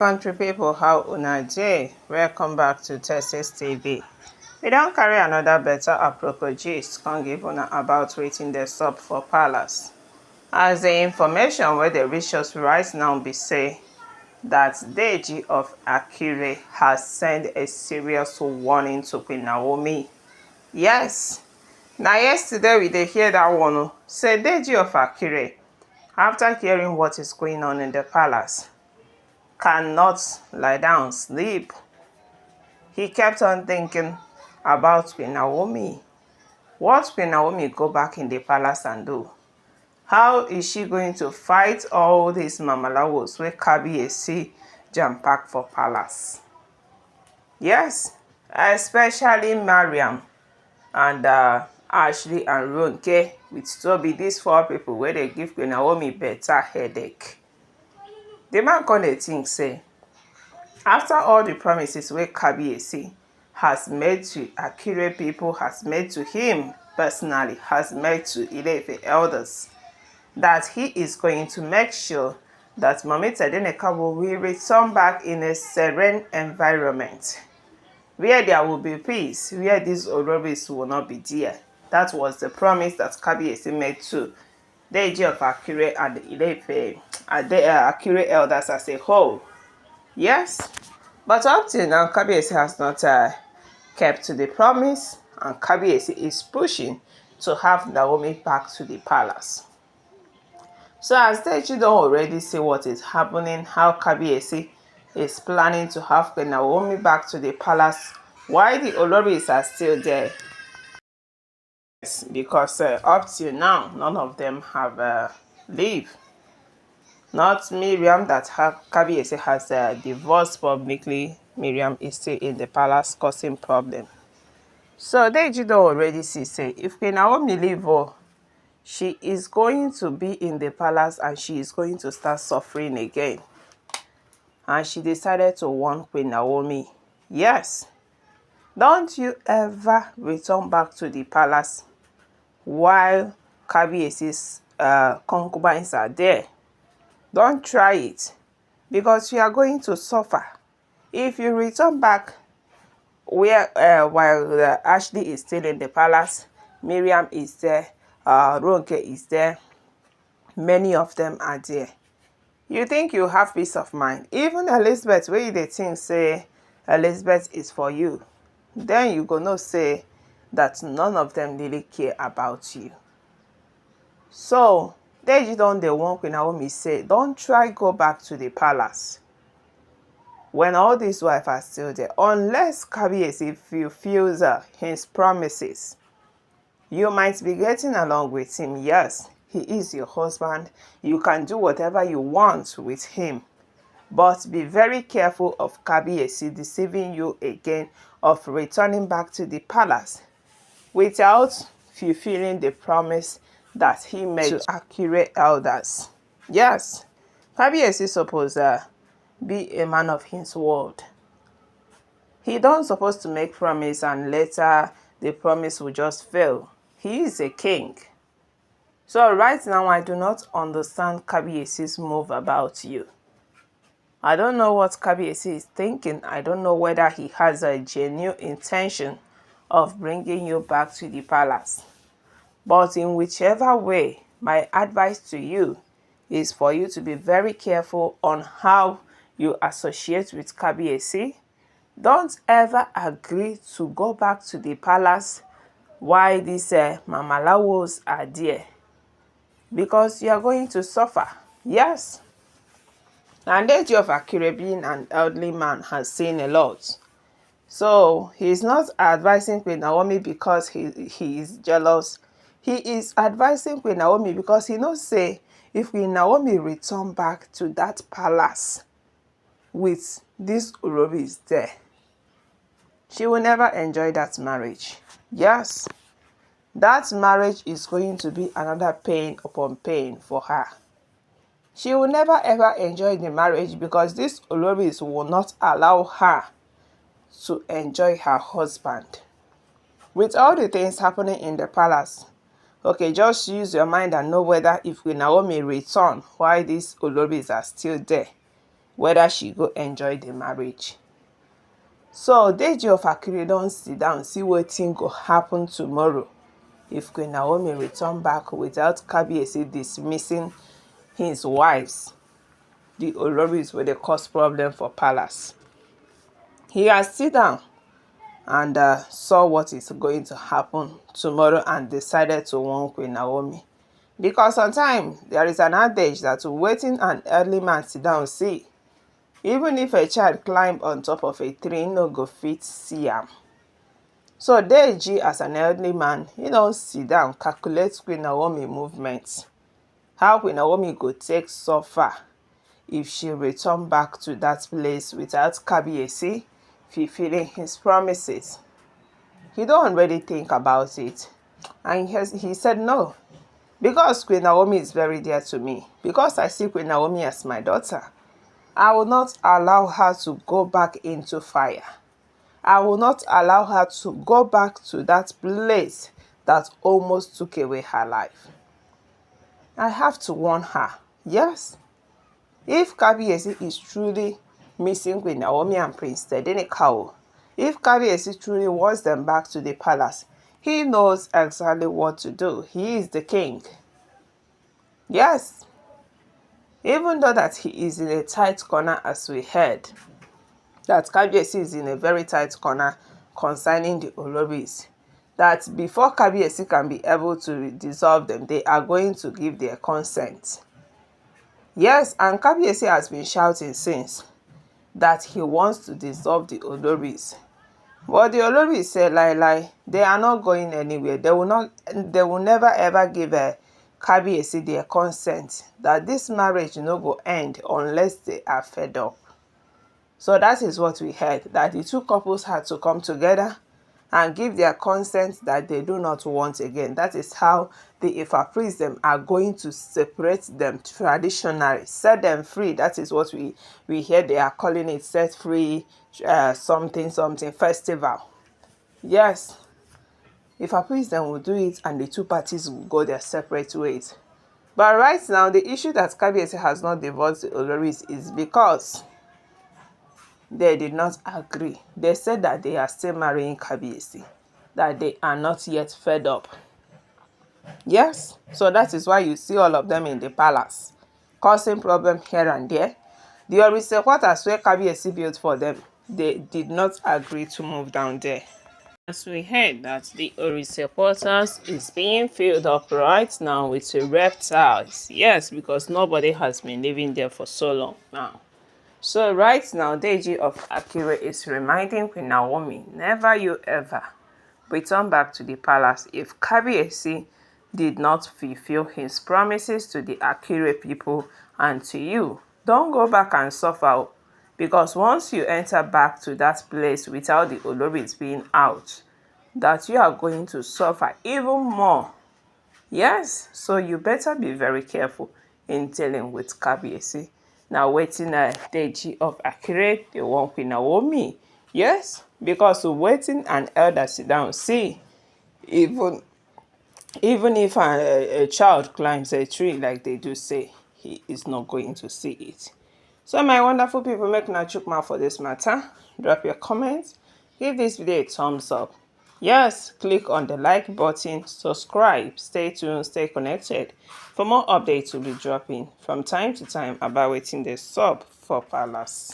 Country people, how una dey? Welcome back to Texas TV. We don't carry another better apropos gist come give una about wetin dey sup for palace. As the information wey dey reach us right now be say that Deji of Akure has sent a serious warning to Queen Naomi. Yes, na yesterday we dey hear that one o. Say Deji of Akure, after hearing what is going on in the palace, cannot lie down, sleep. He kept on thinking about Queen Naomi. What Queen Naomi go back in the palace and do? How is she going to fight all these mamalawos wey kabiesi jam-pack for palace? Yes, especially Mariam and Ashley and Ronke with Toby, these four people wey dey give Queen Naomi better headache. The man come dey think say, after all the promises wey kabiesi has made to Akure people, has made to him personally, has made to Ile-Ife elders, that he is going to make sure that Mami Tadenikawo will return back in a serene environment, where there will be peace, where these oloris will not be there. That was the promise that kabiesi made to Deji of Akure and the Ile-Ife, Akure elders as a whole. Yes, but up till now, kabiesi has not kept to the promise, and kabiesi is pushing to have Naomi back to the palace. So as Deji don't already see what is happening, how kabiesi is planning to have Queen Naomi back to the palace, while the oloris are still there. Yes, because up till now, none of them have leave. Not Miriam, that kabiesi has divorced publicly. Miriam is still in the palace causing problem. So Deji don't already see, say, if Queen Naomi leave, she is going to be in the palace and she is going to start suffering again. And she decided to warn Queen Naomi, yes, don't you ever return back to the palace while kabiesi's concubines are there. Don't try it, because you are going to suffer. If you return back where while Ashley is still in the palace, Miriam is there, Ronke is there, many of them are there, you think you have peace of mind. Even Elizabeth, where they think say Elizabeth is for you, then you gonna say that none of them really care about you. So Deji don dey warn Queen Naomi say, don't try go back to the palace when all these wives are still there, unless kabiesi fulfills his promises. You might be getting along with him, yes, he is your husband, you can do whatever you want with him, but be very careful of kabiesi deceiving you again, of returning back to the palace without fulfilling the promise that he made to Akure elders. Yes, kabiesi suppose be a man of his word. He don't supposed to make promise and later the promise will just fail. He is a king. So right now, I do not understand kabiesi's move about you. I don't know what kabiesi is thinking. I don't know whether he has a genuine intention of bringing you back to the palace. But in whichever way, my advice to you is for you to be very careful on how you associate with kabiesi. Don't ever agree to go back to the palace while these mamalawos are there, because you are going to suffer. Yes. And Deji of Akure, being an elderly man, has seen a lot. So he's not advising Queen Naomi because he is jealous. He is advising Queen Naomi because he knows, say, if Queen Naomi return back to that palace with these oloris there, she will never enjoy that marriage. Yes, that marriage is going to be another pain upon pain for her. She will never ever enjoy the marriage because these oloris will not allow her to enjoy her husband. With all the things happening in the palace, okay, just use your mind and know whether if Queen Naomi return while these oloris are still there, whether she go enjoy the marriage. So Deji of Akure don sit down see wetin go happen tomorrow if Queen Naomi return back without kabiesi dismissing his wives, the oloris wey dey cause problem for palace. He has sit down and saw what is going to happen tomorrow and decided to warn Queen Naomi. Because sometimes there is an adage that waiting an early man sit down see, even if a child climb on top of a tree, no go fit see am. So Deji, as an elderly man, he don sit down calculate Queen Naomi movements, how Queen Naomi go take suffer if she return back to that place without kabiesi fulfilling his promises. He don't already think about it, and he said no, because Queen Naomi is very dear to me, because I see Queen Naomi as my daughter, I will not allow her to go back into fire. I will not allow her to go back to that place that almost took away her life. I have to warn her. Yes, if kabiesi is truly missing Queen Naomi and Prince Tedenekawo, if kabiesi truly wants them back to the palace, he knows exactly what to do. He is the king. Yes, even though that he is in a tight corner, as we heard, that kabiesi is in a very tight corner concerning the oloris, that before kabiesi can be able to dissolve them, they are going to give their consent. Yes, and kabiesi has been shouting since that he wants to dissolve the oloris. But the oloris say lie, they are not going anywhere. They will never ever give a kabiesi their consent, that this marriage no go end unless they are fed up. So that is what we heard, that the two couples had to come together and give their consent that they do not want again. That is how the Ifa priests them are going to separate them traditionally, set them free. That is what we hear they are calling it, set free something festival. Yes, Ifa priests them will do it and the two parties will go their separate ways. But right now, the issue that kabiesi has not divorced the oloris is because they did not agree. They said that they are still marrying kabiesi, that they are not yet fed up. Yes, so that is why you see all of them in the palace, causing problem here and there. The Orise quarters where kabiesi built for them, they did not agree to move down there. As we heard that the Orise quarters is being filled up right now with reptiles. Yes, because nobody has been living there for so long now. So right now, Deji of Akure is reminding Queen Naomi, never you ever return back to the palace if kabiesi did not fulfill his promises to the Akure people and to you. Don't go back and suffer, because once you enter back to that place without the oloris being out, that you are going to suffer even more. Yes, so you better be very careful in dealing with kabiesi. Now waiting Deji of Akure, the one Queen Naomi. Yes, because waiting an elder sit down, see, even if a child climbs a tree like they do say, he is not going to see it. So my wonderful people, make una chook mouth for this matter. Drop your comments. Give this video a thumbs up. Yes, click on the like button, subscribe, stay tuned, stay connected. For more updates will be dropping from time to time about waiting the sub for palace.